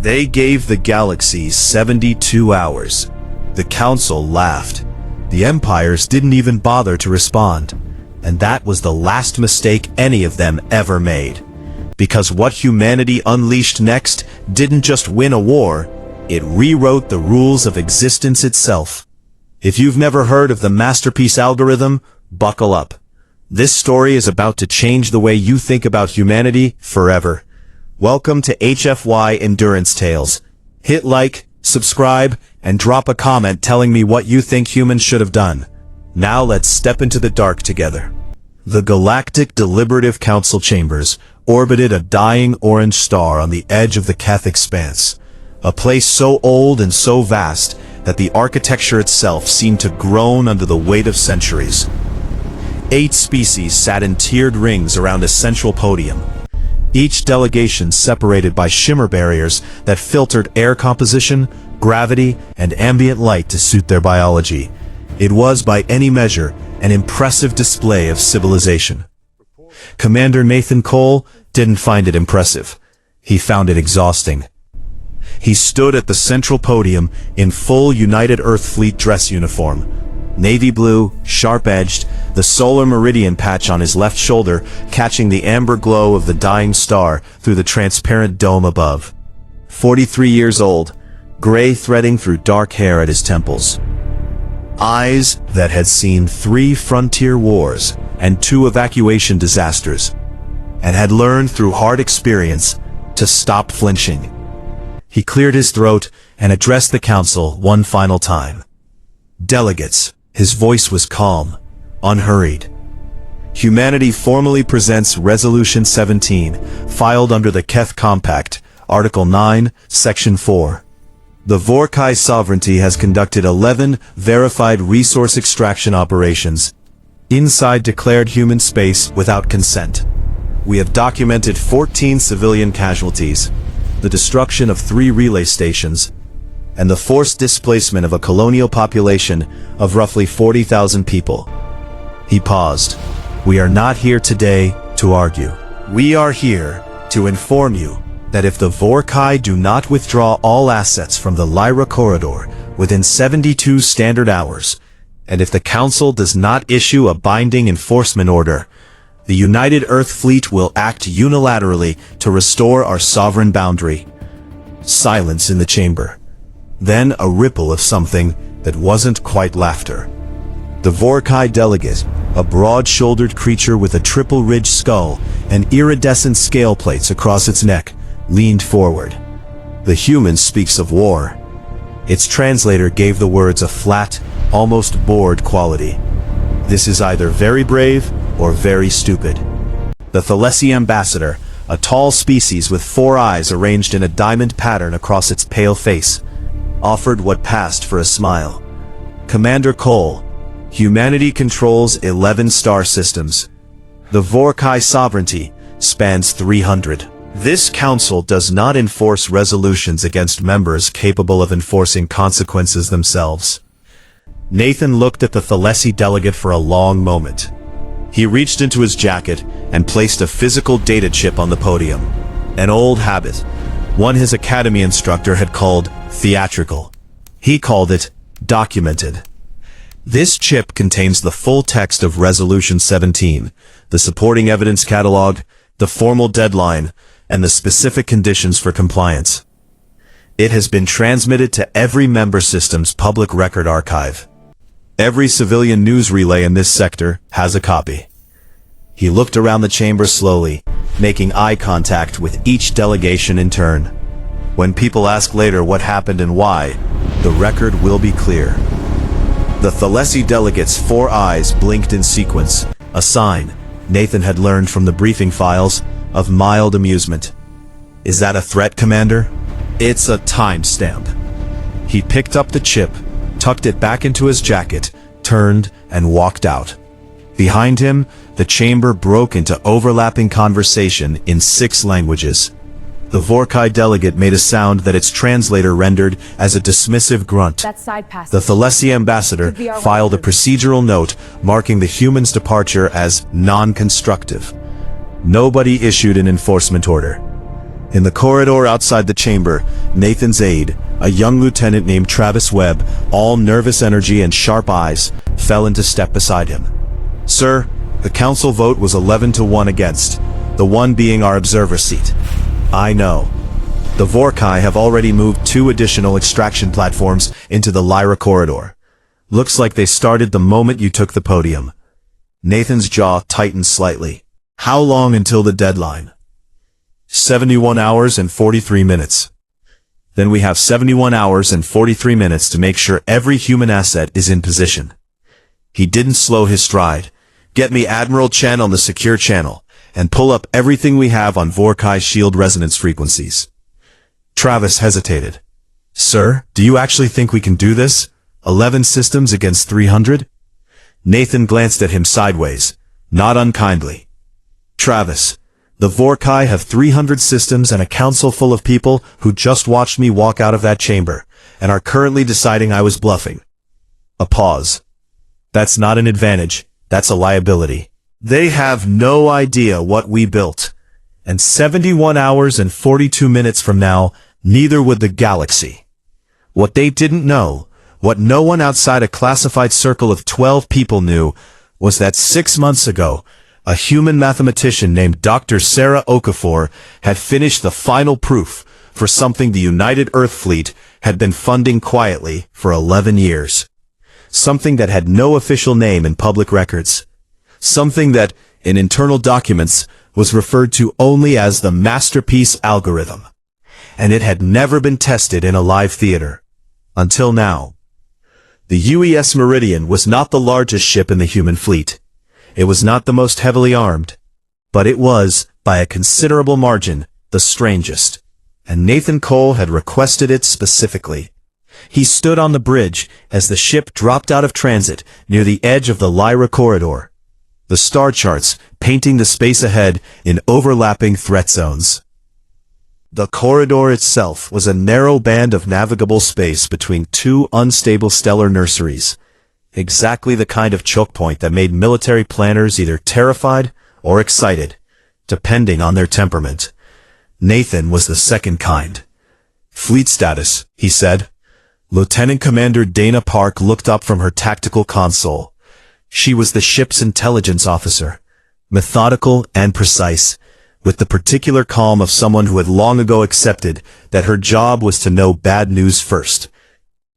They gave the galaxy 72 hours. The Council laughed. The empires didn't even bother to respond. And that was the last mistake any of them ever made. Because what humanity unleashed next didn't just win a war, it rewrote the rules of existence itself. If you've never heard of the masterpiece algorithm, buckle up. This story is about to change the way you think about humanity forever. Welcome to HFY Endurance Tales. Hit like, subscribe, and drop a comment telling me what you think humans should have done. Now let's step into the dark together. The Galactic Deliberative Council Chambers orbited a dying orange star on the edge of the Keth Expanse, a place so old and so vast that the architecture itself seemed to groan under the weight of centuries. 8 species sat in tiered rings around a central podium, each delegation separated by shimmer barriers that filtered air composition, gravity, and ambient light to suit their biology. It was, by any measure, an impressive display of civilization. Commander Nathan Cole didn't find it impressive. He found it exhausting. He stood at the central podium in full United Earth Fleet dress uniform. Navy blue, sharp-edged, the solar meridian patch on his left shoulder catching the amber glow of the dying star through the transparent dome above. 43 years old, gray threading through dark hair at his temples. Eyes that had seen 3 frontier wars and 2 evacuation disasters, and had learned through hard experience to stop flinching. He cleared his throat and addressed the council one final time. Delegates, his voice was calm, unhurried. Humanity formally presents Resolution 17, filed under the Keth Compact, Article 9, Section 4. The Vorkai sovereignty has conducted 11 verified resource extraction operations inside declared human space without consent. We have documented 14 civilian casualties, the destruction of 3 relay stations, and the forced displacement of a colonial population of roughly 40,000 people. He paused. We are not here today to argue. We are here to inform you that if the Vorkai do not withdraw all assets from the Lyra corridor within 72 standard hours, and if the Council does not issue a binding enforcement order, the United Earth Fleet will act unilaterally to restore our sovereign boundary. Silence in the chamber. Then a ripple of something that wasn't quite laughter. The Vorkai delegate, a broad-shouldered creature with a triple-ridged skull and iridescent scale plates across its neck, leaned forward. The human speaks of war. Its translator gave the words a flat, almost bored quality. This is either very brave or very stupid. The Thalessi ambassador, a tall species with 4 eyes arranged in a diamond pattern across its pale face, offered what passed for a smile. Commander Cole, humanity controls 11 star systems. The Vorkai sovereignty spans 300. This council does not enforce resolutions against members capable of enforcing consequences themselves. Nathan looked at the Thalessi delegate for a long moment. He reached into his jacket and placed a physical data chip on the podium. An old habit, one his academy instructor had called theatrical. He called it documented. This chip contains the full text of Resolution 17, the supporting evidence catalog, the formal deadline, and the specific conditions for compliance. It has been transmitted to every member system's public record archive. Every civilian news relay in this sector has a copy. He looked around the chamber slowly, making eye contact with each delegation in turn. When people ask later what happened and why, the record will be clear. The Thalessi delegate's 4 eyes blinked in sequence, a sign, Nathan had learned from the briefing files, of mild amusement. Is that a threat, Commander? It's a timestamp. He picked up the chip, tucked it back into his jacket, turned, and walked out. Behind him, the chamber broke into overlapping conversation in 6 languages. The Vorkai delegate made a sound that its translator rendered as a dismissive grunt. That side passage. The Thalessi ambassador filed a procedural note marking the human's departure as non-constructive. Nobody issued an enforcement order. In the corridor outside the chamber, Nathan's aide, a young lieutenant named Travis Webb, all nervous energy and sharp eyes, fell into step beside him. "Sir, the council vote was 11-1 against, the one being our observer seat." "I know. The Vorkai have already moved 2 additional extraction platforms into the Lyra corridor. Looks like they started the moment you took the podium." Nathan's jaw tightened slightly. "How long until the deadline?" 71 hours and 43 minutes. "Then we have 71 hours and 43 minutes to make sure every human asset is in position." He didn't slow his stride. "Get me Admiral Chen on the secure channel, and pull up everything we have on Vorkai shield resonance frequencies." Travis hesitated. "Sir, do you actually think we can do this? 11 systems against 300? Nathan glanced at him sideways, not unkindly. "Travis, the Vorkai have 300 systems and a council full of people who just watched me walk out of that chamber, and are currently deciding I was bluffing." A pause. "That's not an advantage, that's a liability. They have no idea what we built. And 71 hours and 42 minutes from now, neither would the galaxy. What they didn't know, what no one outside a classified circle of 12 people knew, was that 6 months ago, a human mathematician named Dr. Sarah Okafor had finished the final proof for something the United Earth Fleet had been funding quietly for 11 years. Something that had no official name in public records. Something that, in internal documents, was referred to only as the masterpiece algorithm. And it had never been tested in a live theater. Until now. The UES Meridian was not the largest ship in the human fleet. It was not the most heavily armed. But it was, by a considerable margin, the strangest. And Nathan Cole had requested it specifically. He stood on the bridge as the ship dropped out of transit near the edge of the Lyra corridor. The star charts painting the space ahead in overlapping threat zones. The corridor itself was a narrow band of navigable space between 2 unstable stellar nurseries. Exactly the kind of choke point that made military planners either terrified or excited, depending on their temperament. Nathan was the second kind. "Fleet status," he said. Lieutenant Commander Dana Park looked up from her tactical console. She was the ship's intelligence officer, methodical and precise, with the particular calm of someone who had long ago accepted that her job was to know bad news first.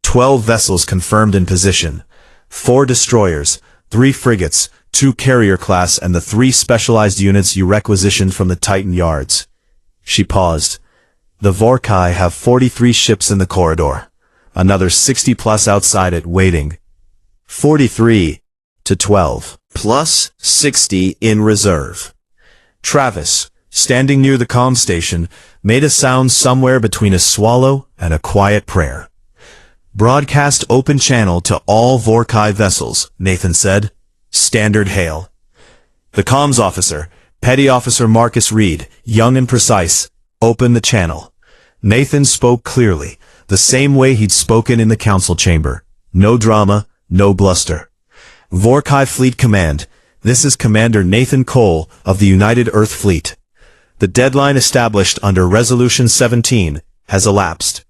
12 vessels confirmed in position. 4 destroyers, 3 frigates, 2 carrier class, and the 3 specialized units you requisitioned from the Titan yards. She paused. "The Vorkai have 43 ships in the corridor. Another 60 plus outside it waiting. 43 to 12, plus 60 in reserve." Travis, standing near the comm station, made a sound somewhere between a swallow and a quiet prayer. "Broadcast open channel to all Vorkai vessels," Nathan said. "Standard hail." The comms officer, Petty Officer Marcus Reed, young and precise, opened the channel. Nathan spoke clearly, the same way he'd spoken in the council chamber. No drama, no bluster. "Vorkai Fleet Command, this is Commander Nathan Cole of the United Earth Fleet. The deadline established under Resolution 17 has elapsed.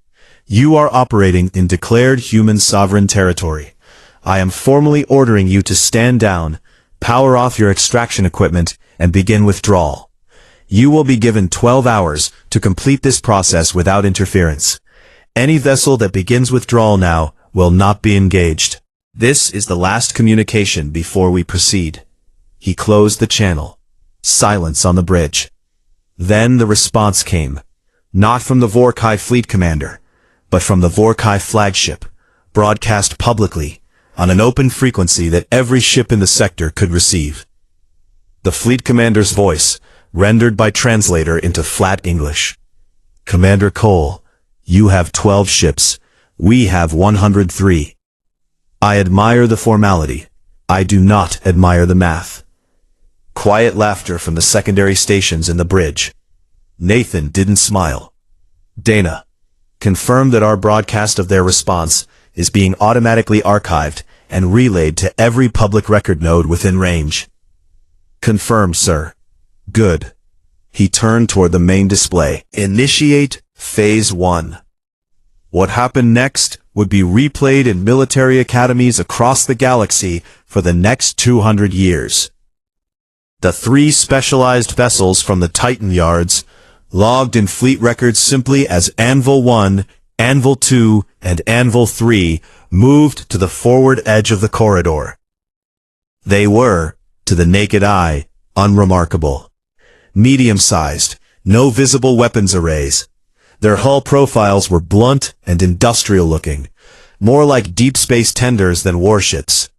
You are operating in declared human sovereign territory. I am formally ordering you to stand down, power off your extraction equipment, and begin withdrawal. You will be given 12 hours to complete this process without interference. Any vessel that begins withdrawal now will not be engaged. This is the last communication before we proceed." He closed the channel. Silence on the bridge. Then the response came. Not from the Vorkai fleet commander, but from the Vorkai flagship, broadcast publicly, on an open frequency that every ship in the sector could receive. The fleet commander's voice, rendered by translator into flat English. "Commander Cole, you have 12 ships. We have 103. I admire the formality. I do not admire the math." Quiet laughter from the secondary stations in the bridge. Nathan didn't smile. "Dana, confirm that our broadcast of their response is being automatically archived and relayed to every public record node within range." "Confirmed, sir." "Good. He turned toward the main display. Initiate Phase 1. What happened next would be replayed in military academies across the galaxy for the next 200 years. The 3 specialized vessels from the Titan yards, logged in fleet records simply as Anvil 1, Anvil 2, and Anvil 3, moved to the forward edge of the corridor. They were, to the naked eye, unremarkable. Medium-sized, no visible weapons arrays. Their hull profiles were blunt and industrial-looking, more like deep space tenders than warships.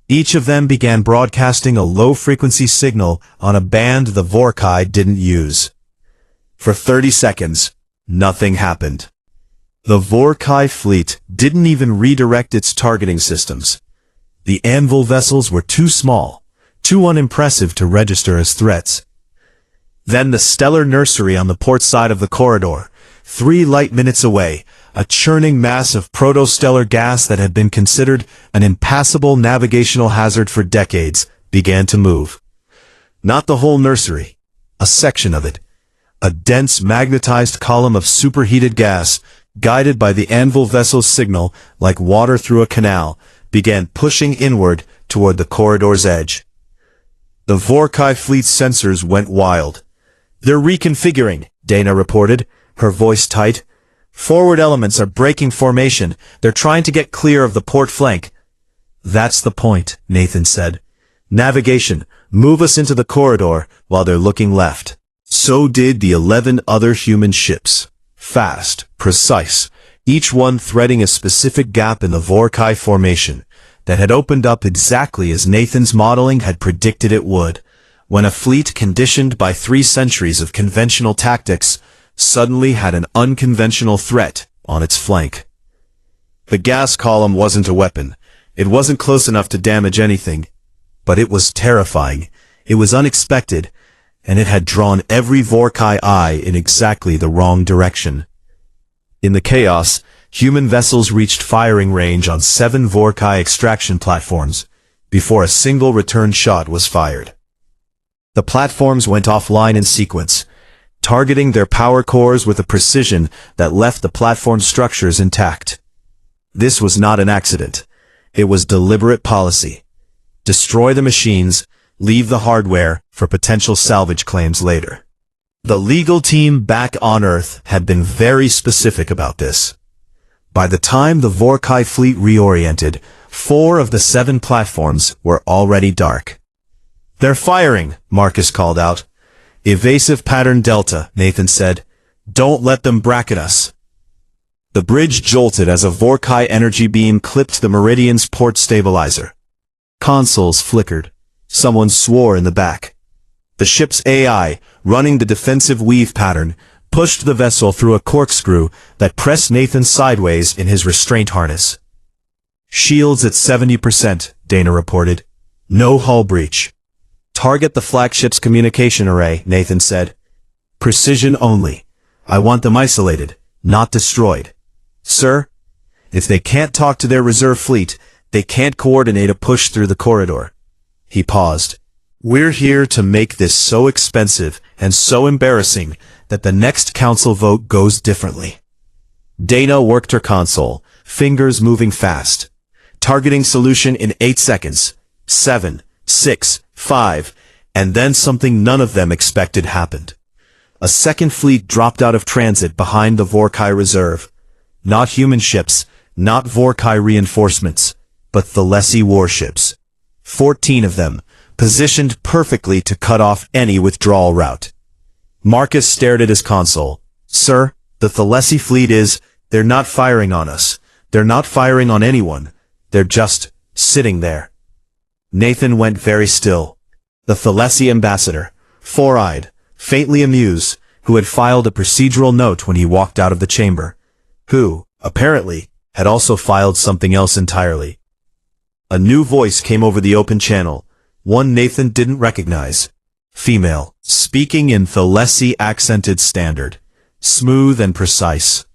Each of them began broadcasting a low-frequency signal on a band the Vorkai didn't use. For 30 seconds, nothing happened. The Vorkai fleet didn't even redirect its targeting systems. The Anvil vessels were too small, too unimpressive to register as threats. Then the stellar nursery on the port side of the corridor, 3 light minutes away, a churning mass of protostellar gas that had been considered an impassable navigational hazard for decades, began to move. Not the whole nursery, a section of it. A dense magnetized column of superheated gas, guided by the Anvil vessel's signal like water through a canal, began pushing inward toward the corridor's edge. The Vorkai fleet's sensors went wild. "They're reconfiguring," Dana reported, her voice tight. "Forward elements are breaking formation. They're trying to get clear of the port flank." "That's the point," Nathan said. "Navigation, move us into the corridor while they're looking left." So did the 11 other human ships. Fast, precise, each one threading a specific gap in the Vorkai formation that had opened up exactly as Nathan's modeling had predicted it would, when a fleet conditioned by 3 centuries of conventional tactics suddenly had an unconventional threat on its flank. The gas column wasn't a weapon. It wasn't close enough to damage anything. But it was terrifying. It was unexpected, and it had drawn every Vorkai eye in exactly the wrong direction. In the chaos, human vessels reached firing range on 7 Vorkai extraction platforms before a single return shot was fired. The platforms went offline in sequence, targeting their power cores with a precision that left the platform structures intact. This was not an accident. It was deliberate policy. Destroy the machines, leave the hardware for potential salvage claims later. The legal team back on Earth had been very specific about this. By the time the Vorkai fleet reoriented, 4 of the 7 platforms were already dark. "They're firing," Marcus called out. "Evasive pattern Delta," Nathan said. "Don't let them bracket us." The bridge jolted as a Vorkai energy beam clipped the Meridian's port stabilizer. Consoles flickered. Someone swore in the back. The ship's AI, running the defensive weave pattern, pushed the vessel through a corkscrew that pressed Nathan sideways in his restraint harness. "Shields at 70%, Dana reported. "No hull breach." "Target the flagship's communication array," Nathan said. "Precision only. I want them isolated, not destroyed." "Sir, if they can't talk to their reserve fleet, they can't coordinate a push through the corridor." He paused. "We're here to make this so expensive and so embarrassing that the next council vote goes differently." Dana worked her console, fingers moving fast. Targeting solution in 8 seconds. 7, 6, 5, and then something none of them expected happened. A second fleet dropped out of transit behind the Vorkai reserve. Not human ships, not Vorkai reinforcements, but Thalessi warships. 14 of them, positioned perfectly to cut off any withdrawal route. Marcus stared at his console. "Sir, the Thalessi fleet they're not firing on us. They're not firing on anyone. They're just sitting there." Nathan went very still. The Thalessi ambassador, four-eyed, faintly amused, who had filed a procedural note when he walked out of the chamber, who, apparently, had also filed something else entirely. A new voice came over the open channel, one Nathan didn't recognize. Female, speaking in Thalessi accented standard, smooth and precise.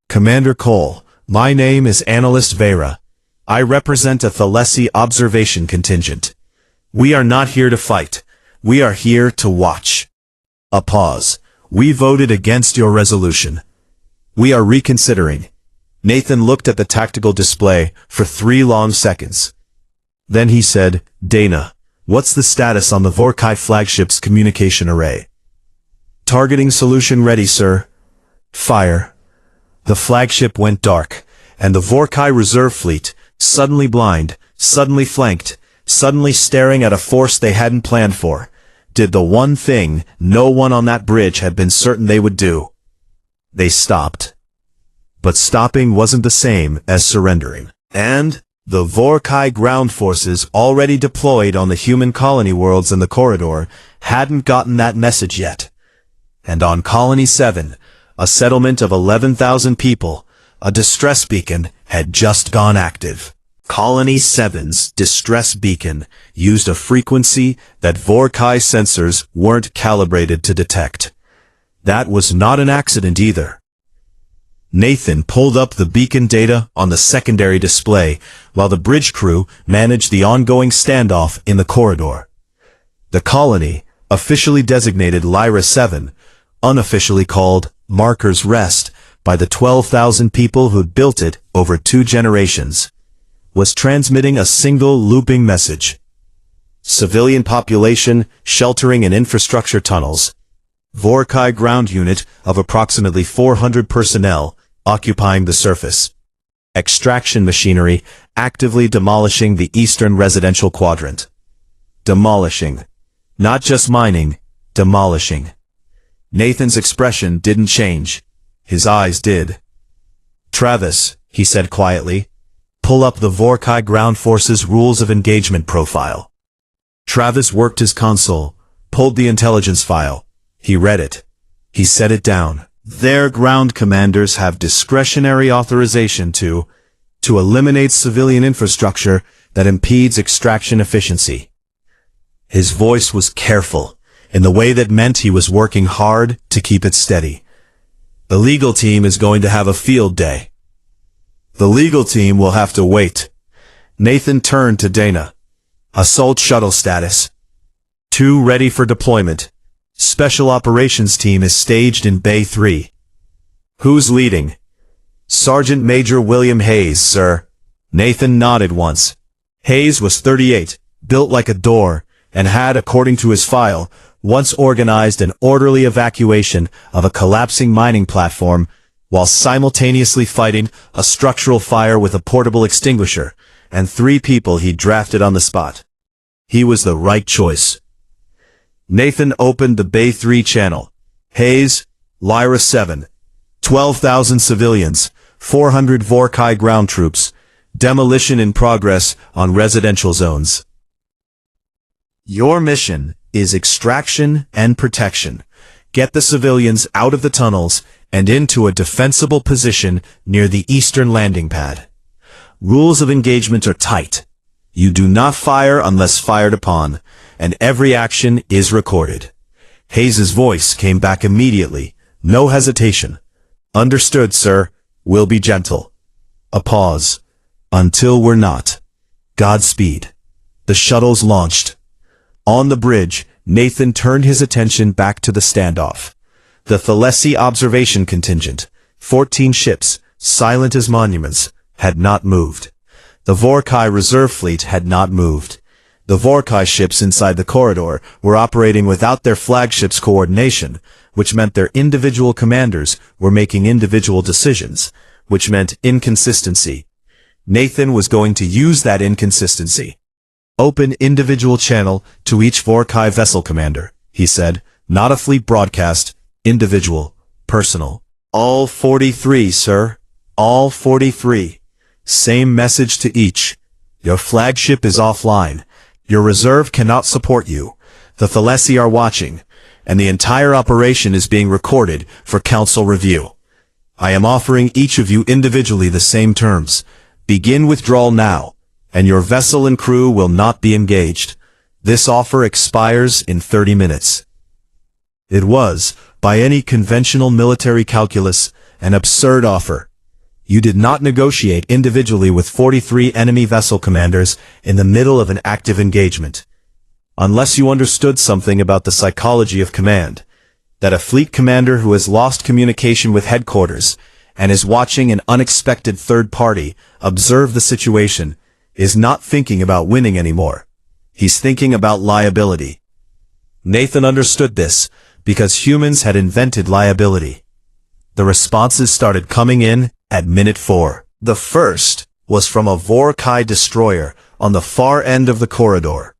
"Commander Cole, my name is Analyst Vera. I represent a Thalessi observation contingent. We are not here to fight. We are here to watch." A pause. We voted against your resolution. We are reconsidering. Nathan looked at the tactical display for 3 long seconds. Then he said, Dana, what's the status on the Vorkai flagship's communication array? Targeting solution ready, sir. Fire. The flagship went dark, and the Vorkai reserve fleet, suddenly blind, suddenly flanked, suddenly staring at a force they hadn't planned for, did the one thing no one on that bridge had been certain they would do. They stopped. But stopping wasn't the same as surrendering. And the Vorkai ground forces already deployed on the human colony worlds in the corridor hadn't gotten that message yet. And on Colony 7, a settlement of 11,000 people, a distress beacon had just gone active. Colony 7's distress beacon used a frequency that Vorkai sensors weren't calibrated to detect. That was not an accident either. Nathan pulled up the beacon data on the secondary display while the bridge crew managed the ongoing standoff in the corridor. The colony, officially designated Lyra 7, unofficially called Marker's Rest by the 12,000 people who'd built it over 2 generations, was transmitting a single looping message. Civilian population sheltering in infrastructure tunnels. Vorkai ground unit of approximately 400 personnel occupying the surface. Extraction machinery actively demolishing the eastern residential quadrant. Demolishing. Not just mining, demolishing. Nathan's expression didn't change. His eyes did. Travis, he said quietly, pull up the Vorkai ground forces rules of engagement profile. Travis worked his console, pulled the intelligence file. He read it. He set it down. Their ground commanders have discretionary authorization to eliminate civilian infrastructure that impedes extraction efficiency. His voice was careful, in the way that meant he was working hard to keep it steady. The legal team is going to have a field day. The legal team will have to wait. Nathan turned to Dana. Assault shuttle status. 2 ready for deployment. Special operations team is staged in Bay 3. Who's leading? Sergeant Major William Hayes, sir. Nathan nodded once. Hayes was 38, built like a door, and had, according to his file, once organized an orderly evacuation of a collapsing mining platform while simultaneously fighting a structural fire with a portable extinguisher and 3 people he drafted on the spot. He was the right choice. Nathan opened the Bay 3 channel. Hayes, Lyra 7, 12,000 civilians, 400 Vorkai ground troops, demolition in progress on residential zones. Your mission is extraction and protection. Get the civilians out of the tunnels and into a defensible position near the eastern landing pad. Rules of engagement are tight. You do not fire unless fired upon, and every action is recorded. Hayes's voice came back immediately. No hesitation. Understood, sir. We'll be gentle. A pause. Until we're not. Godspeed. The shuttles launched. On the bridge, Nathan turned his attention back to the standoff. The Thalessi observation contingent, 14 ships, silent as monuments, had not moved. The Vorkai reserve fleet had not moved. The Vorkai ships inside the corridor were operating without their flagship's coordination, which meant their individual commanders were making individual decisions, which meant inconsistency. Nathan was going to use that inconsistency. Open individual channel to each Vorkai vessel commander, he said, not a fleet broadcast, individual, personal. All 43, sir. All 43. Same message to each. Your flagship is offline. Your reserve cannot support you. The Thalessi are watching, and the entire operation is being recorded for council review. I am offering each of you individually the same terms. Begin withdrawal now, and your vessel and crew will not be engaged. This offer expires in 30 minutes. It was, by any conventional military calculus, an absurd offer. You did not negotiate individually with 43 enemy vessel commanders in the middle of an active engagement. Unless you understood something about the psychology of command, that a fleet commander who has lost communication with headquarters and is watching an unexpected third party observe the situation is not thinking about winning anymore. He's thinking about liability. Nathan understood this because humans had invented liability. The responses started coming in at minute 4. The first was from a Vorkai destroyer on the far end of the corridor.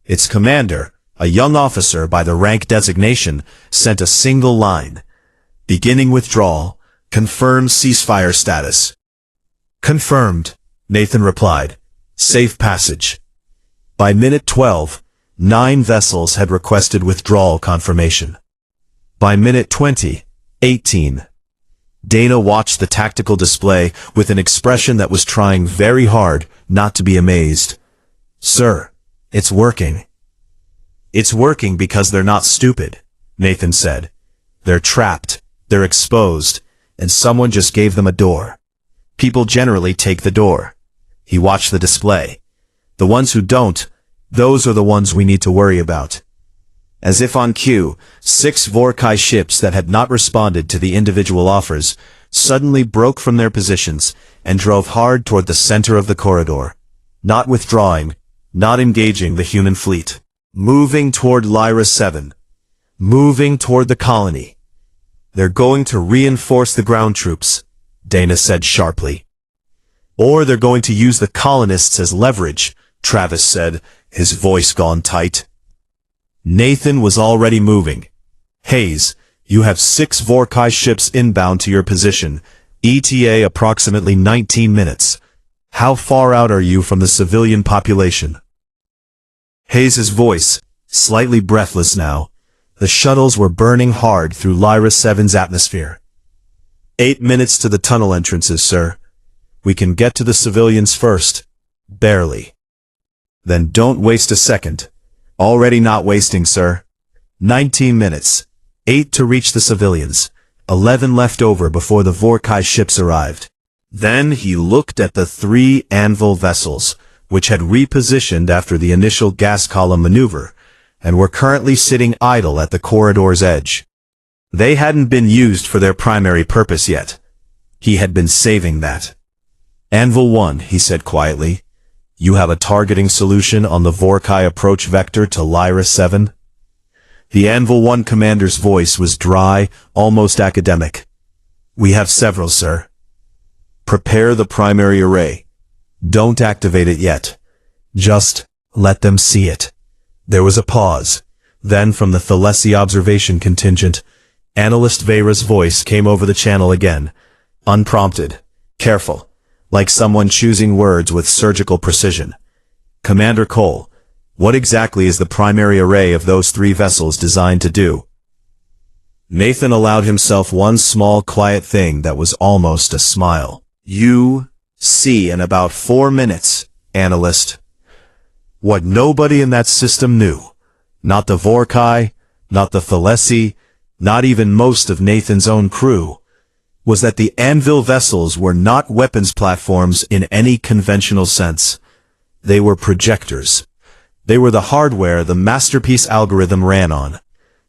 Its commander, a young officer by the rank designation, sent a single line. Beginning withdrawal. Confirm ceasefire status. Confirmed, Nathan replied. Safe passage. By minute 12, 9 vessels had requested withdrawal confirmation. By minute 20, 18. Dana watched the tactical display with an expression that was trying very hard not to be amazed. Sir, it's working. It's working because they're not stupid, Nathan said. They're trapped, they're exposed, and someone just gave them a door. People generally take the door. He watched the display. The ones who don't, those are the ones we need to worry about. As if on cue, 6 Vorkai ships that had not responded to the individual offers suddenly broke from their positions and drove hard toward the center of the corridor. Not withdrawing, not engaging the human fleet. Moving toward Lyra 7. Moving toward the colony. They're going to reinforce the ground troops, Dana said sharply. Or they're going to use the colonists as leverage, Travis said, his voice gone tight. Nathan was already moving. Hayes, you have 6 Vorkai ships inbound to your position, ETA approximately 19 minutes. How far out are you from the civilian population? Hayes's voice, slightly breathless now. The shuttles were burning hard through Lyra 7's atmosphere. 8 minutes to the tunnel entrances, sir. We can get to the civilians first. Barely. Then don't waste a second. Already not wasting, sir. 19 minutes. 8 to reach the civilians. 11 left over before the Vorkai ships arrived. Then he looked at the 3 Anvil vessels, which had repositioned after the initial gas column maneuver, and were currently sitting idle at the corridor's edge. They hadn't been used for their primary purpose yet. He had been saving that. Anvil 1, he said quietly. You have a targeting solution on the Vorkai approach vector to Lyra 7? The Anvil 1 commander's voice was dry, almost academic. We have several, sir. Prepare the primary array. Don't activate it yet. Just let them see it. There was a pause. Then from the Thalessi observation contingent, Analyst Vera's voice came over the channel again, unprompted, careful, like someone choosing words with surgical precision. Commander Cole, what exactly is the primary array of those 3 vessels designed to do? Nathan allowed himself one small quiet thing that was almost a smile. You see in about 4 minutes, analyst. What nobody in that system knew, not the Vorkai, not the Thalessi, not even most of Nathan's own crew, was that the Anvil vessels were not weapons platforms in any conventional sense. They were projectors. They were the hardware the masterpiece algorithm ran on,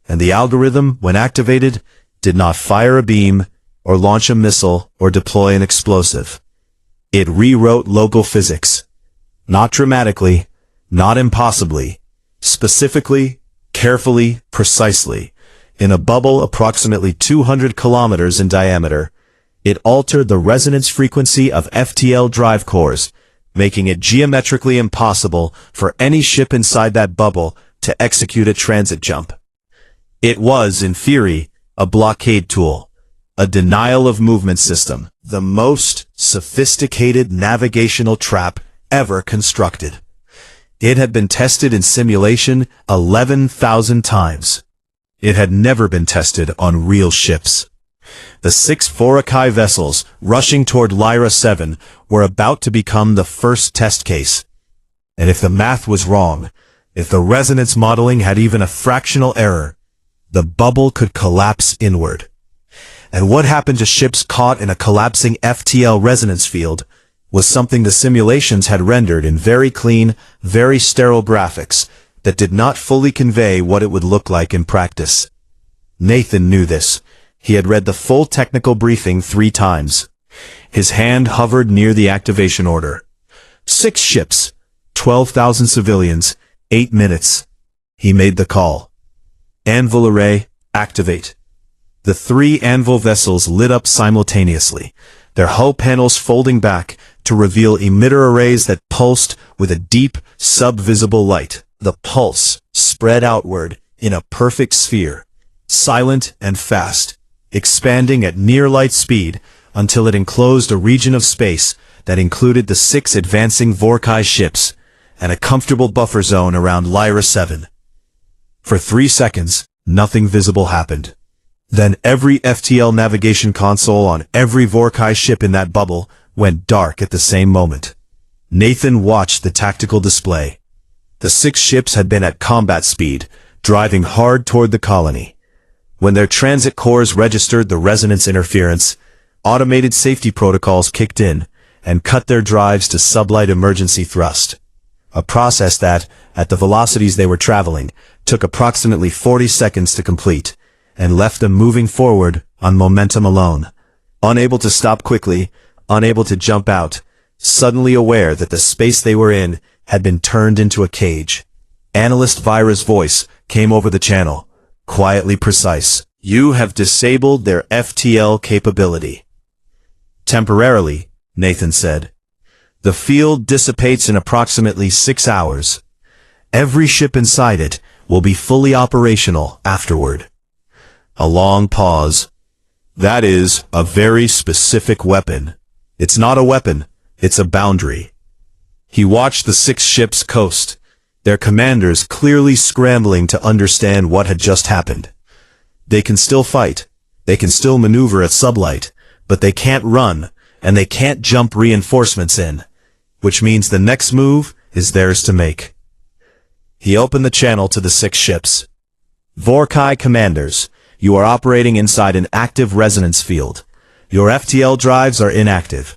and the algorithm, when activated, did not fire a beam, or launch a missile, or deploy an explosive. It rewrote local physics. Not dramatically, not impossibly, specifically, carefully, precisely. In a bubble approximately 200 kilometers in diameter, it altered the resonance frequency of FTL drive cores, making it geometrically impossible for any ship inside that bubble to execute a transit jump. It was, in theory, a blockade tool, a denial of movement system, the most sophisticated navigational trap ever constructed. It had been tested in simulation 11,000 times. It had never been tested on real ships. The 6 Vorkai vessels rushing toward Lyra 7 were about to become the first test case. And if the math was wrong, if the resonance modeling had even a fractional error, the bubble could collapse inward. And what happened to ships caught in a collapsing FTL resonance field was something the simulations had rendered in very clean, very sterile graphics that did not fully convey what it would look like in practice. Nathan knew this. He had read the full technical briefing 3 times. His hand hovered near the activation order. 6 ships, 12,000 civilians, 8 minutes. He made the call. Anvil array, activate. The 3 anvil vessels lit up simultaneously, their hull panels folding back to reveal emitter arrays that pulsed with a deep, sub-visible light. The pulse spread outward in a perfect sphere, silent and fast, expanding at near light speed until it enclosed a region of space that included the 6 advancing Vorkai ships and a comfortable buffer zone around Lyra 7. For 3 seconds, nothing visible happened. Then every FTL navigation console on every Vorkai ship in that bubble went dark at the same moment. Nathan watched the tactical display. The 6 ships had been at combat speed, driving hard toward the colony. When their transit cores registered the resonance interference, automated safety protocols kicked in and cut their drives to sublight emergency thrust. A process that, at the velocities they were traveling, took approximately 40 seconds to complete, and left them moving forward on momentum alone. Unable to stop quickly, unable to jump out, suddenly aware that the space they were in had been turned into a cage. Analyst Vira's voice came over the channel, quietly precise. You have disabled their FTL capability. Temporarily, Nathan said. The field dissipates in approximately 6 hours. Every ship inside it will be fully operational afterward. A long pause. That is a very specific weapon. It's not a weapon, it's a boundary. He watched the 6 ships coast, their commanders clearly scrambling to understand what had just happened. They can still fight, they can still maneuver at sublight, but they can't run, and they can't jump reinforcements in, which means the next move is theirs to make. He opened the channel to the 6 ships. Vorkai commanders, you are operating inside an active resonance field. Your FTL drives are inactive.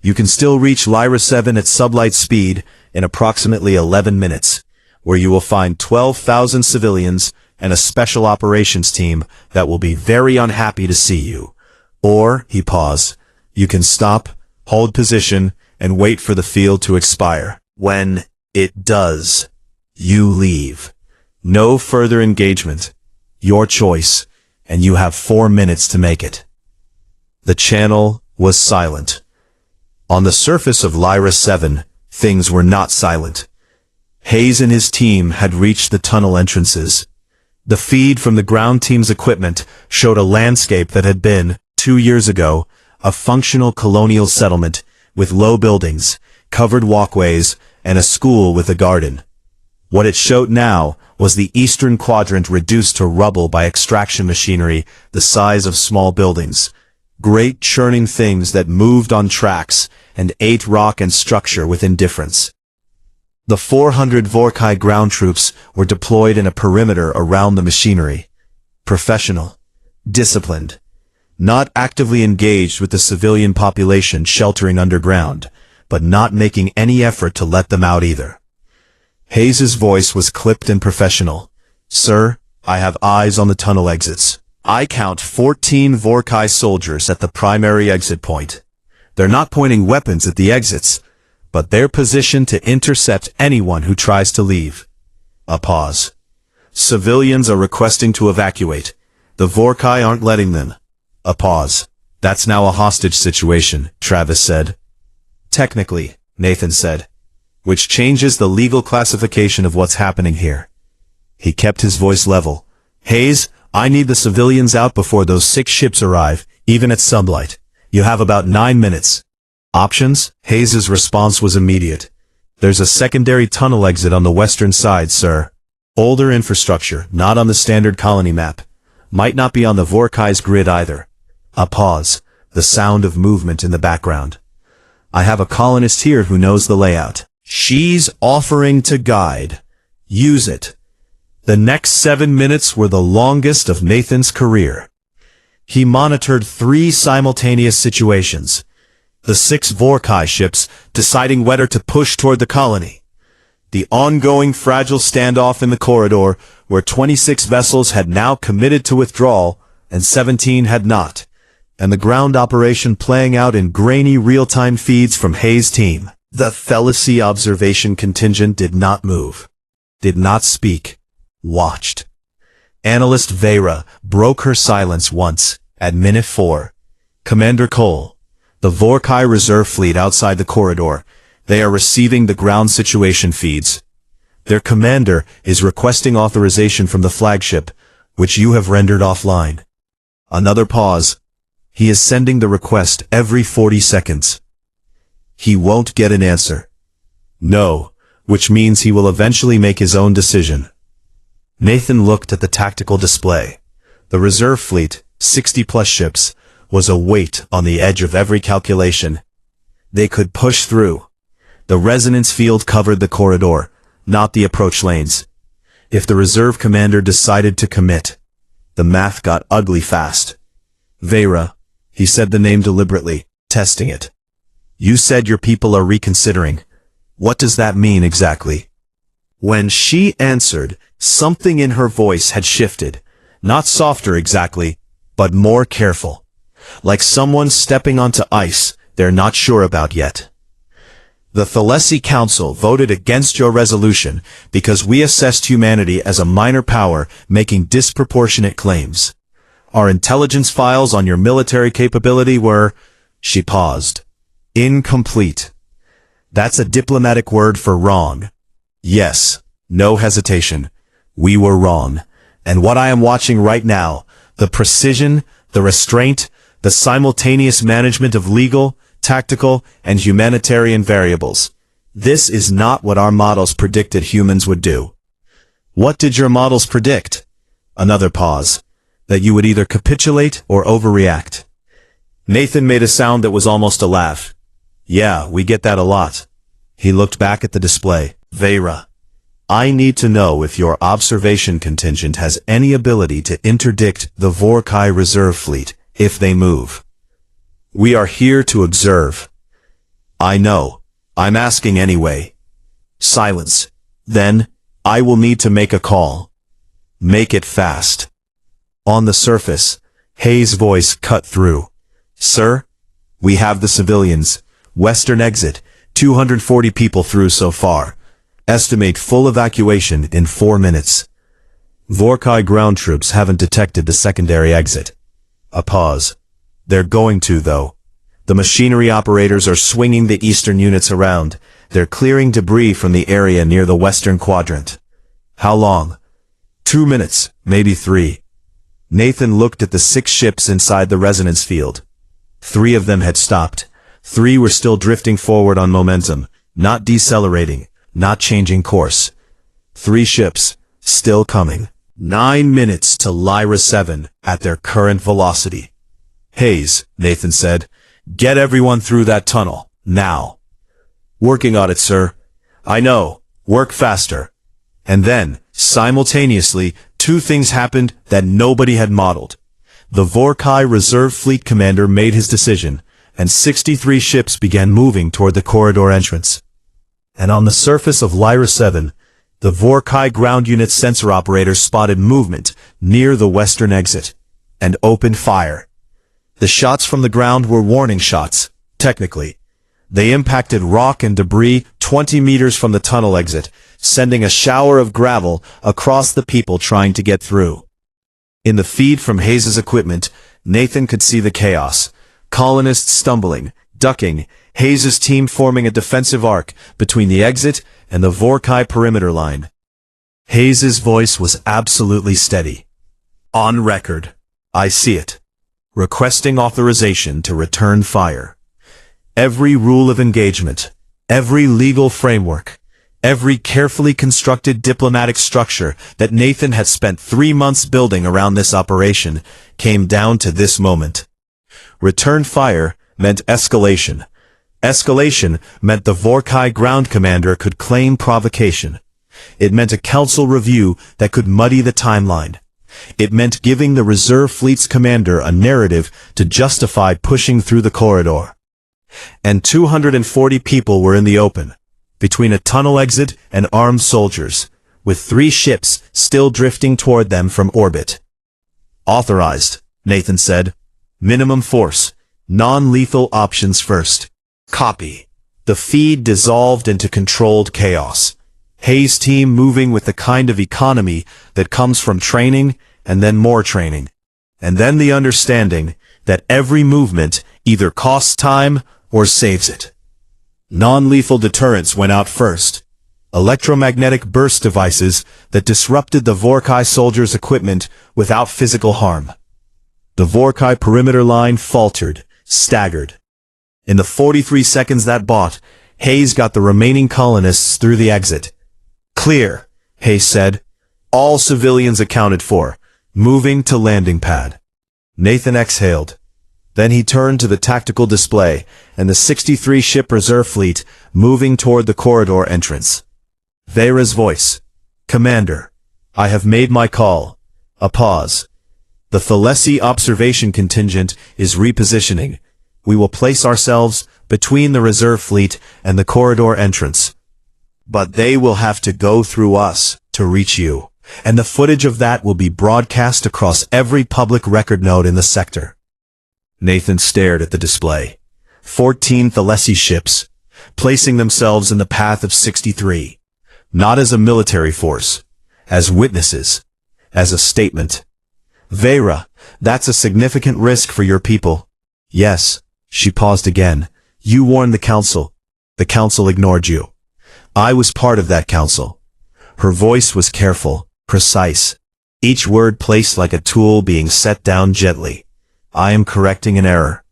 You can still reach Lyra 7 at sublight speed in approximately 11 minutes, where you will find 12,000 civilians and a special operations team that will be very unhappy to see you. Or, he paused, you can stop, hold position, and wait for the field to expire. When it does, you leave. No further engagement. Your choice, and you have 4 minutes to make it. The channel was silent. On the surface of Lyra 7, things were not silent. Hayes and his team had reached the tunnel entrances. The feed from the ground team's equipment showed a landscape that had been, 2 years ago, a functional colonial settlement with low buildings, covered walkways, and a school with a garden. What it showed now was the eastern quadrant reduced to rubble by extraction machinery the size of small buildings, great churning things that moved on tracks and ate rock and structure with indifference. The 400 Vorkai ground troops were deployed in a perimeter around the machinery. Professional, disciplined, not actively engaged with the civilian population sheltering underground, but not making any effort to let them out either. Hayes's voice was clipped and professional. Sir, I have eyes on the tunnel exits. I count 14 Vorkai soldiers at the primary exit point. They're not pointing weapons at the exits, but they're positioned to intercept anyone who tries to leave. A pause. Civilians are requesting to evacuate. The Vorkai aren't letting them. A pause. That's now a hostage situation, Travis said. Technically, Nathan said, which changes the legal classification of what's happening here. He kept his voice level. Hayes, I need the civilians out before those 6 ships arrive, even at sublight. You have about 9 minutes. Options? Hayes's response was immediate. There's a secondary tunnel exit on the western side, sir. Older infrastructure, not on the standard colony map. Might not be on the Vorkai's grid either. A pause. The sound of movement in the background. I have a colonist here who knows the layout. She's offering to guide. Use it. The next 7 minutes were the longest of Nathan's career. He monitored 3 simultaneous situations. The 6 Vorkai ships deciding whether to push toward the colony. The ongoing fragile standoff in the corridor, where 26 vessels had now committed to withdrawal and 17 had not, and the ground operation playing out in grainy real-time feeds from Hayes' team. The Felicity observation contingent did not move, did not speak, watched. Analyst Vera broke her silence once, at minute 4. Commander Cole, the Vorkai Reserve Fleet outside the corridor. They are receiving the ground situation feeds. Their commander is requesting authorization from the flagship, which you have rendered offline. Another pause. He is sending the request every 40 seconds. He won't get an answer. No, which means he will eventually make his own decision. Nathan looked at the tactical display. The reserve fleet, 60-plus ships, was a weight on the edge of every calculation. They could push through. The resonance field covered the corridor, not the approach lanes. If the reserve commander decided to commit, the math got ugly fast. Vera, he said the name deliberately, testing it. You said your people are reconsidering. What does that mean exactly? When she answered, something in her voice had shifted. Not softer exactly, but more careful. Like someone stepping onto ice they're not sure about yet. The Thalessi Council voted against your resolution because we assessed humanity as a minor power making disproportionate claims. Our intelligence files on your military capability were, she paused, incomplete. That's a diplomatic word for wrong. Yes, no hesitation. We were wrong. And what I am watching right now, the precision, the restraint, the simultaneous management of legal, tactical, and humanitarian variables. This is not what our models predicted humans would do. What did your models predict? Another pause. That you would either capitulate or overreact. Nathan made a sound that was almost a laugh. Yeah, we get that a lot. He looked back at the display. Vera, I need to know if your observation contingent has any ability to interdict the Vorkai Reserve Fleet if they move. We are here to observe. I know. I'm asking anyway. Silence. Then, I will need to make a call. Make it fast. On the surface, Hayes' voice cut through. Sir, we have the civilians. Western exit, 240 people through so far. Estimate full evacuation in 4 minutes. Vorkai ground troops haven't detected the secondary exit. A pause. They're going to, though. The machinery operators are swinging the eastern units around. They're clearing debris from the area near the western quadrant. How long? 2 minutes, maybe 3. Nathan looked at the 6 ships inside the resonance field. 3 of them had stopped. 3 were still drifting forward on momentum, not decelerating, not changing course. 3 ships, still coming. 9 minutes to Lyra 7 at their current velocity. Hayes, Nathan said, get everyone through that tunnel, now. Working on it, sir. I know. Work faster. And then, simultaneously, 2 things happened that nobody had modeled. The Vorkai Reserve Fleet commander made his decision, and 63 ships began moving toward the corridor entrance. And on the surface of Lyra 7, the Vorkai ground unit sensor operators spotted movement near the western exit, and opened fire. The shots from the ground were warning shots, technically. They impacted rock and debris 20 meters from the tunnel exit, sending a shower of gravel across the people trying to get through. In the feed from Hayes' equipment, Nathan could see the chaos. Colonists stumbling, ducking, Hayes' team forming a defensive arc between the exit and the Vorkai perimeter line. Hayes' voice was absolutely steady. On record. I see it. Requesting authorization to return fire. Every rule of engagement, every legal framework, every carefully constructed diplomatic structure that Nathan had spent 3 months building around this operation came down to this moment. Return fire meant escalation. Escalation meant the Vorkai ground commander could claim provocation. It meant a council review that could muddy the timeline. It meant giving the reserve fleet's commander a narrative to justify pushing through the corridor. And 240 people were in the open. between a tunnel exit and armed soldiers, with 3 ships still drifting toward them from orbit. Authorized, Nathan said. Minimum force. Non-lethal options first. Copy. The feed dissolved into controlled chaos. Hayes' team moving with the kind of economy that comes from training and then more training. And then the understanding that every movement either costs time or saves it. Non-lethal deterrents went out first. Electromagnetic burst devices that disrupted the Vorkai soldiers' equipment without physical harm. The Vorkai perimeter line faltered, staggered. In the 43 seconds that bought, Hayes got the remaining colonists through the exit. Clear, Hayes said. All civilians accounted for. Moving to landing pad. Nathan exhaled. Then he turned to the tactical display and the 63-ship reserve fleet moving toward the corridor entrance. Vera's voice. Commander, I have made my call. A pause. The Thalessi observation contingent is repositioning. We will place ourselves between the reserve fleet and the corridor entrance. But they will have to go through us to reach you, and the footage of that will be broadcast across every public record node in the sector. Nathan stared at the display. 14 Thalessi ships, placing themselves in the path of 63. Not as a military force, as witnesses, as a statement. Vera, that's a significant risk for your people. Yes, she paused again. You warned the council. The council ignored you. I was part of that council. Her voice was careful, precise. Each word placed like a tool being set down gently. I am correcting an error.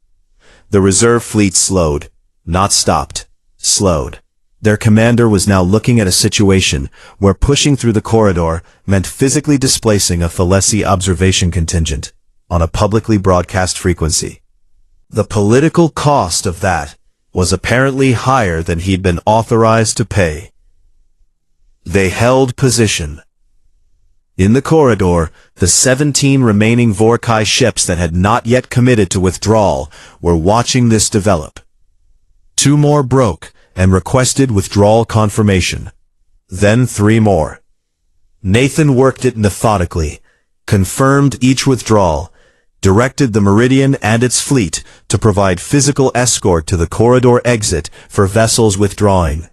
The reserve fleet slowed, not stopped, slowed. Their commander was now looking at a situation where pushing through the corridor meant physically displacing a Thalessi observation contingent on a publicly broadcast frequency. The political cost of that was apparently higher than he'd been authorized to pay. They held position. In the corridor, the 17 remaining Vorkai ships that had not yet committed to withdrawal were watching this develop. 2 more broke and requested withdrawal confirmation. Then 3 more. Nathan worked it methodically, confirmed each withdrawal, directed the Meridian and its fleet to provide physical escort to the corridor exit for vessels withdrawing,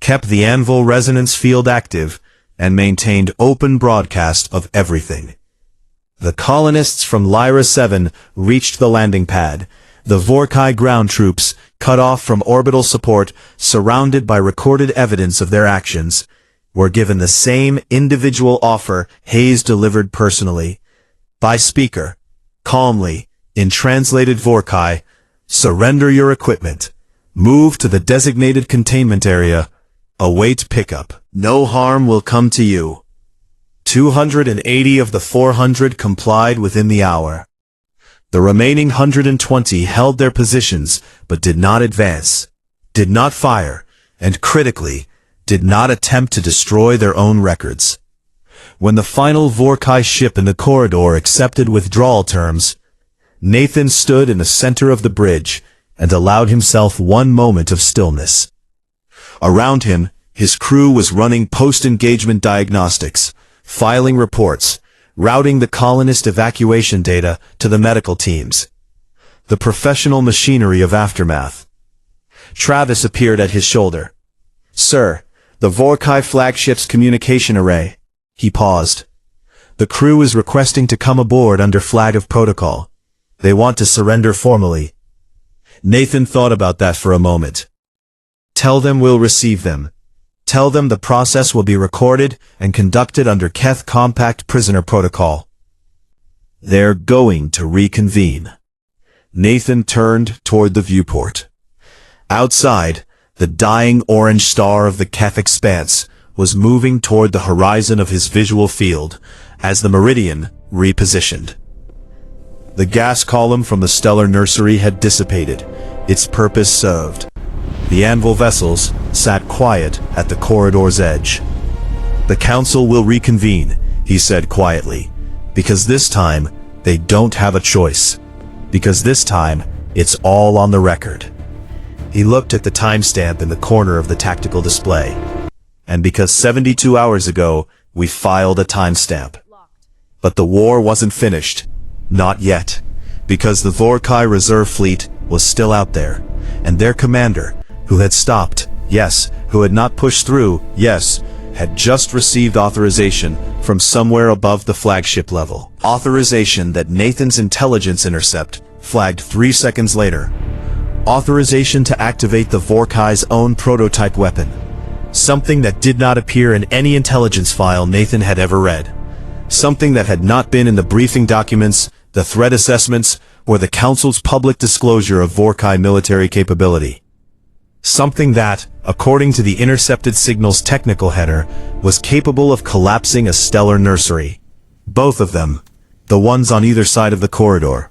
kept the Anvil resonance field active, and maintained open broadcast of everything. The colonists from Lyra 7 reached the landing pad. The Vorkai ground troops, cut off from orbital support, surrounded by recorded evidence of their actions, were given the same individual offer Hayes delivered personally. By speaker, calmly, in translated Vorkai, surrender your equipment. Move to the designated containment area. Await pickup. No harm will come to you. 280 of the 400 complied within the hour. The remaining 120 held their positions, but did not advance, did not fire, and critically, did not attempt to destroy their own records. When the final Vorkai ship in the corridor accepted withdrawal terms, Nathan stood in the center of the bridge and allowed himself one moment of stillness. Around him, his crew was running post-engagement diagnostics, filing reports, routing the colonist evacuation data to the medical teams. The professional machinery of aftermath. Travis appeared at his shoulder. Sir, the Vorkai flagship's communication array. He paused. The crew is requesting to come aboard under flag of protocol. They want to surrender formally. Nathan thought about that for a moment. Tell them we'll receive them. Tell them the process will be recorded and conducted under Keth Compact Prisoner Protocol. They're going to reconvene. Nathan turned toward the viewport. Outside, the dying orange star of the Keth expanse was moving toward the horizon of his visual field as the Meridian repositioned. The gas column from the stellar nursery had dissipated, its purpose served. The Anvil vessels sat quiet at the corridor's edge. The council will reconvene, he said quietly, because this time they don't have a choice. Because this time it's all on the record. He looked at the timestamp in the corner of the tactical display. And because 72 hours ago, we filed a timestamp. But the war wasn't finished. Not yet. Because the Vorkai Reserve Fleet was still out there. And their commander, who had stopped, yes, who had not pushed through, yes, had just received authorization from somewhere above the flagship level. Authorization that Nathan's intelligence intercept flagged 3 seconds later. Authorization to activate the Vorkai's own prototype weapon. Something that did not appear in any intelligence file Nathan had ever read. Something that had not been in the briefing documents, the threat assessments, or the Council's public disclosure of Vorkai military capability. Something that, according to the intercepted signal's technical header, was capable of collapsing a stellar nursery. Both of them. The ones on either side of the corridor.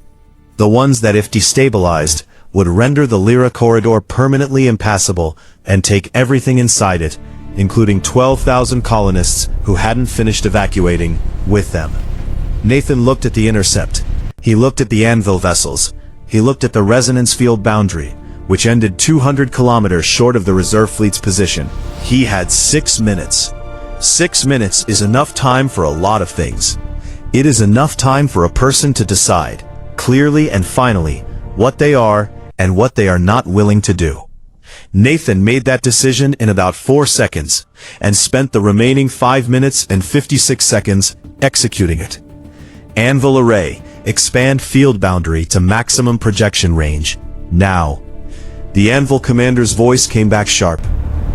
The ones that, if destabilized, would render the Lyra corridor permanently impassable and take everything inside it, including 12,000 colonists who hadn't finished evacuating, with them. Nathan looked at the intercept. He looked at the anvil vessels. He looked at the resonance field boundary, which ended 200 kilometers short of the reserve fleet's position. He had 6 minutes. 6 minutes is enough time for a lot of things. It is enough time for a person to decide, clearly and finally, what they are and what they are not willing to do. Nathan made that decision in about 4 seconds, and spent the remaining 5 minutes and 56 seconds executing it. Anvil array, expand field boundary to maximum projection range, now. The Anvil commander's voice came back sharp.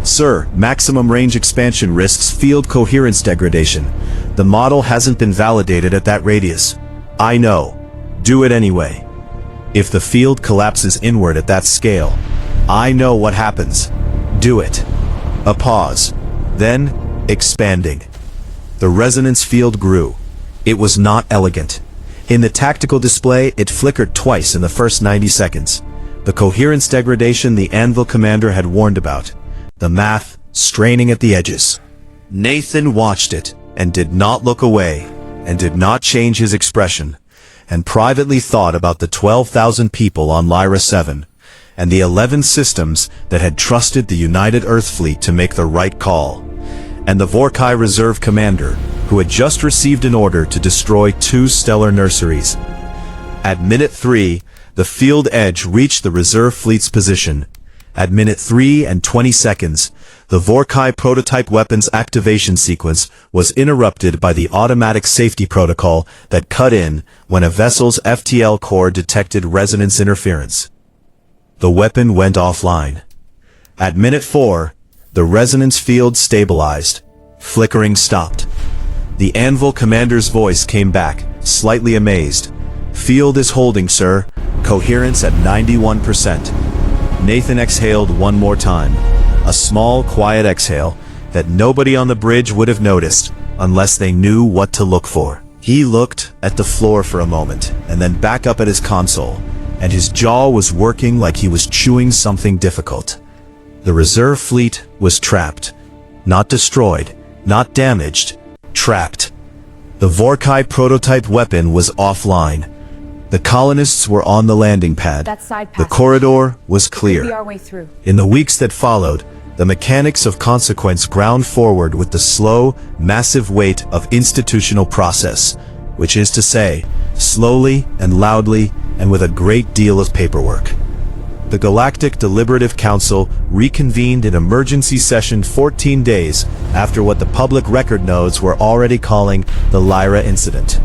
Sir, maximum range expansion risks field coherence degradation. The model hasn't been validated at that radius. I know. Do it anyway. If the field collapses inward at that scale, I know what happens. Do it. A pause. Then, expanding. The resonance field grew. It was not elegant. In the tactical display, it flickered twice in the first 90 seconds. The coherence degradation the Anvil commander had warned about. The math, straining at the edges. Nathan watched it, and did not look away, and did not change his expression, and privately thought about the 12,000 people on Lyra 7, and the 11 systems that had trusted the United Earth Fleet to make the right call, and the Vorkai Reserve Commander, who had just received an order to destroy 2 stellar nurseries. At minute 3, the field edge reached the Reserve Fleet's position. At minute 3 and 20 seconds, the Vorkai prototype weapons activation sequence was interrupted by the automatic safety protocol that cut in when a vessel's FTL core detected resonance interference. The weapon went offline. At minute 4, the resonance field stabilized. Flickering stopped. The Anvil commander's voice came back, slightly amazed. Field is holding, sir. Coherence at 91%. Nathan exhaled one more time. A small, quiet exhale that nobody on the bridge would have noticed unless they knew what to look for. He looked at the floor for a moment and then back up at his console, and his jaw was working like he was chewing something difficult. The reserve fleet was trapped. Not destroyed, not damaged, trapped. The Vorkai prototype weapon was offline. The colonists were on the landing pad. The corridor was clear. In the weeks that followed, the mechanics of consequence ground forward with the slow, massive weight of institutional process, which is to say, slowly and loudly and with a great deal of paperwork. The Galactic Deliberative Council reconvened in emergency session 14 days after what the public record nodes were already calling the Lyra incident.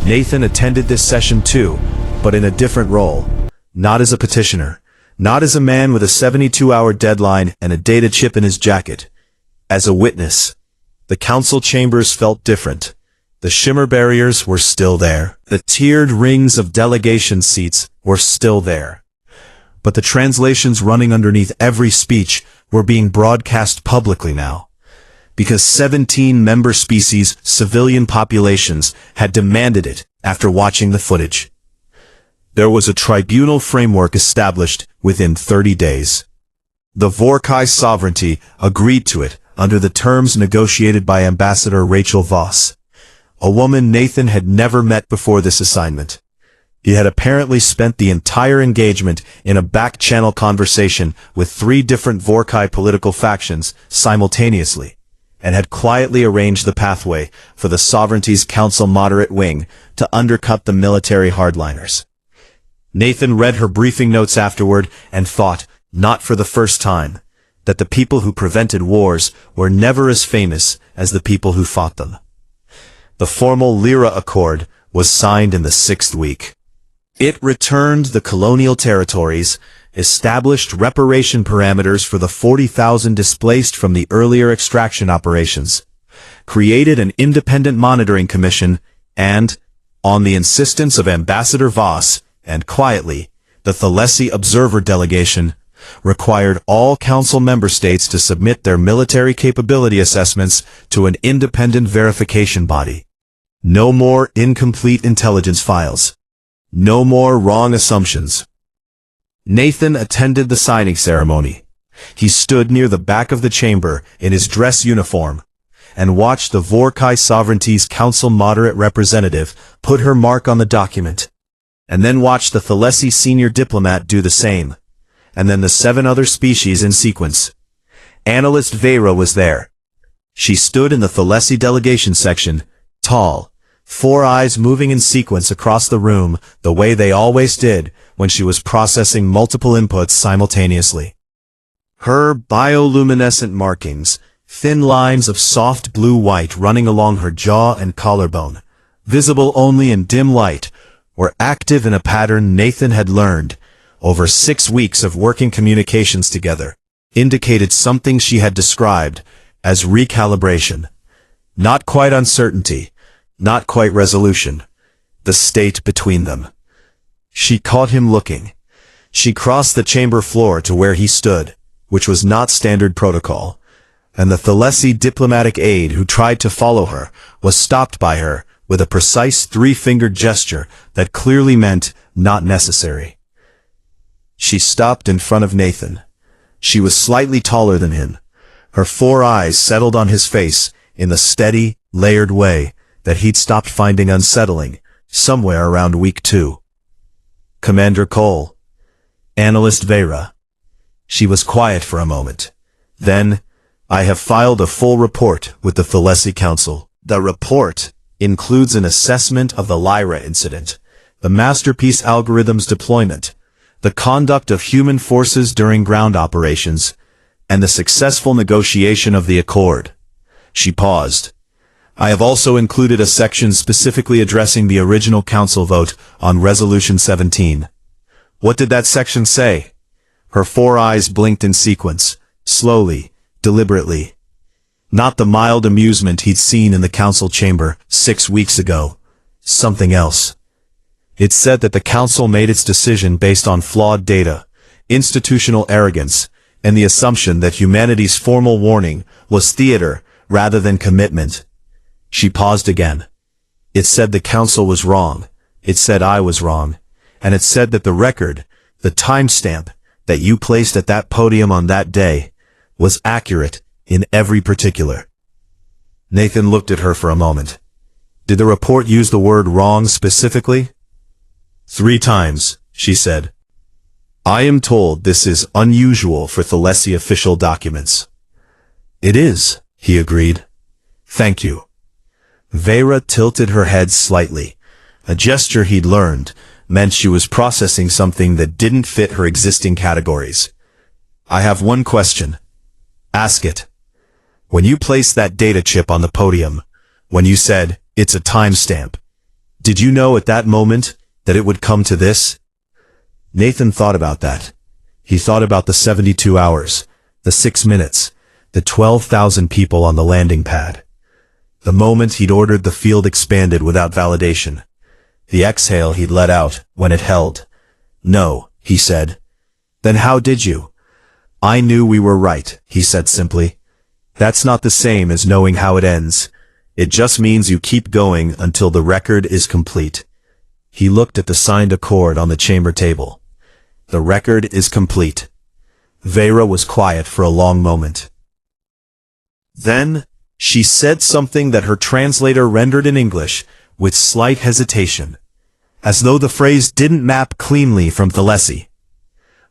Nathan attended this session too, but in a different role. Not as a petitioner. Not as a man with a 72-hour deadline and a data chip in his jacket. As a witness. The council chambers felt different. The shimmer barriers were still there. The tiered rings of delegation seats were still there. But the translations running underneath every speech were being broadcast publicly now. Because 17 member species' civilian populations had demanded it after watching the footage. There was a tribunal framework established within 30 days. The Vorkai sovereignty agreed to it under the terms negotiated by Ambassador Rachel Voss, a woman Nathan had never met before this assignment. He had apparently spent the entire engagement in a back-channel conversation with 3 different Vorkai political factions simultaneously, and had quietly arranged the pathway for the Sovereignty's Council moderate wing to undercut the military hardliners. Nathan read her briefing notes afterward and thought, not for the first time, that the people who prevented wars were never as famous as the people who fought them. The formal Lyra Accord was signed in the 6th week. It returned the colonial territories, established reparation parameters for the 40,000 displaced from the earlier extraction operations, created an independent monitoring commission, and, on the insistence of Ambassador Voss, and quietly, the Thalessi Observer Delegation, required all Council member states to submit their military capability assessments to an independent verification body. No more incomplete intelligence files. No more wrong assumptions. Nathan attended the signing ceremony. He stood near the back of the chamber in his dress uniform and watched the Vorkai Sovereignty's Council moderate representative put her mark on the document, and then watched the Thalessi senior diplomat do the same, and then the 7 other species in sequence. Analyst Vera was there. She stood in the Thalessi delegation section, tall, 4 eyes moving in sequence across the room the way they always did when she was processing multiple inputs simultaneously. Her bioluminescent markings, thin lines of soft blue-white running along her jaw and collarbone, visible only in dim light, were active in a pattern Nathan had learned over 6 weeks of working communications together, indicated something she had described as recalibration. Not quite uncertainty, not quite resolution, the state between them. She caught him looking. She crossed the chamber floor to where he stood, which was not standard protocol, and the Thalessi diplomatic aide who tried to follow her was stopped by her with a precise 3-fingered gesture that clearly meant not necessary. She stopped in front of Nathan. She was slightly taller than him. Her 4 eyes settled on his face in the steady, layered way that he'd stopped finding unsettling somewhere around week 2. Commander Cole. Analyst Vera. She was quiet for a moment. Then, I have filed a full report with the Thalessi Council. The report includes an assessment of the Lyra incident, the Masterpiece algorithm's deployment, the conduct of human forces during ground operations, and the successful negotiation of the Accord. She paused. I have also included a section specifically addressing the original Council vote on Resolution 17. What did that section say? Her 4 eyes blinked in sequence, slowly, deliberately. Not the mild amusement he'd seen in the Council chamber 6 weeks ago. Something else. It said that the Council made its decision based on flawed data, institutional arrogance, and the assumption that humanity's formal warning was theater rather than commitment. She paused again. It said the Council was wrong. It said I was wrong. And it said that the record, the timestamp, that you placed at that podium on that day, was accurate in every particular. Nathan looked at her for a moment. Did the report use the word wrong specifically? 3 times, she said. I am told this is unusual for Thalessi official documents. It is, he agreed. Thank you. Vera tilted her head slightly. A gesture he'd learned meant she was processing something that didn't fit her existing categories. I have one question. Ask it. When you placed that data chip on the podium, when you said, it's a timestamp, did you know at that moment that it would come to this? Nathan thought about that. He thought about the 72 hours, the 6 minutes, the 12,000 people on the landing pad. The moment he'd ordered the field expanded without validation. The exhale he'd let out when it held. No, he said. Then how did you? I knew we were right, he said simply. That's not the same as knowing how it ends. It just means you keep going until the record is complete. He looked at the signed accord on the chamber table. The record is complete. Vera was quiet for a long moment. Then, she said something that her translator rendered in English with slight hesitation. as though the phrase didn't map cleanly from Thalessi.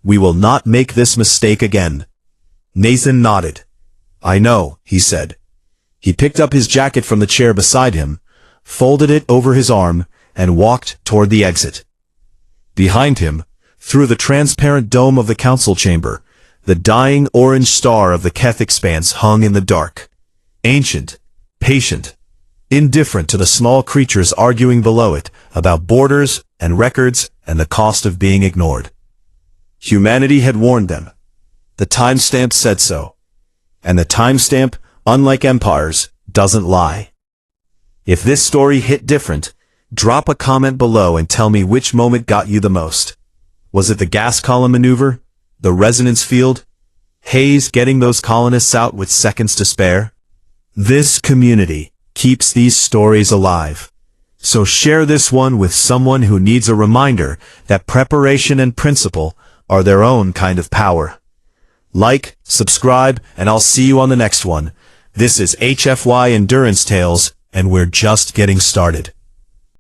"We will not make this mistake again." Nathan nodded. "I know," he said. He picked up his jacket from the chair beside him, folded it over his arm, and walked toward the exit. Behind him, through the transparent dome of the council chamber, the dying orange star of the Keth expanse hung in the dark. Ancient, patient, indifferent to the small creatures arguing below it about borders and records and the cost of being ignored. Humanity had warned them. The timestamp said so. And the timestamp, unlike empires, doesn't lie. If this story hit different, drop a comment below and tell me which moment got you the most. Was it the gas column maneuver? The resonance field? Hayes getting those colonists out with seconds to spare? This community keeps these stories alive. So share this one with someone who needs a reminder that preparation and principle are their own kind of power. Like, subscribe, and I'll see you on the next one. This is HFY Endurance Tales, and we're just getting started.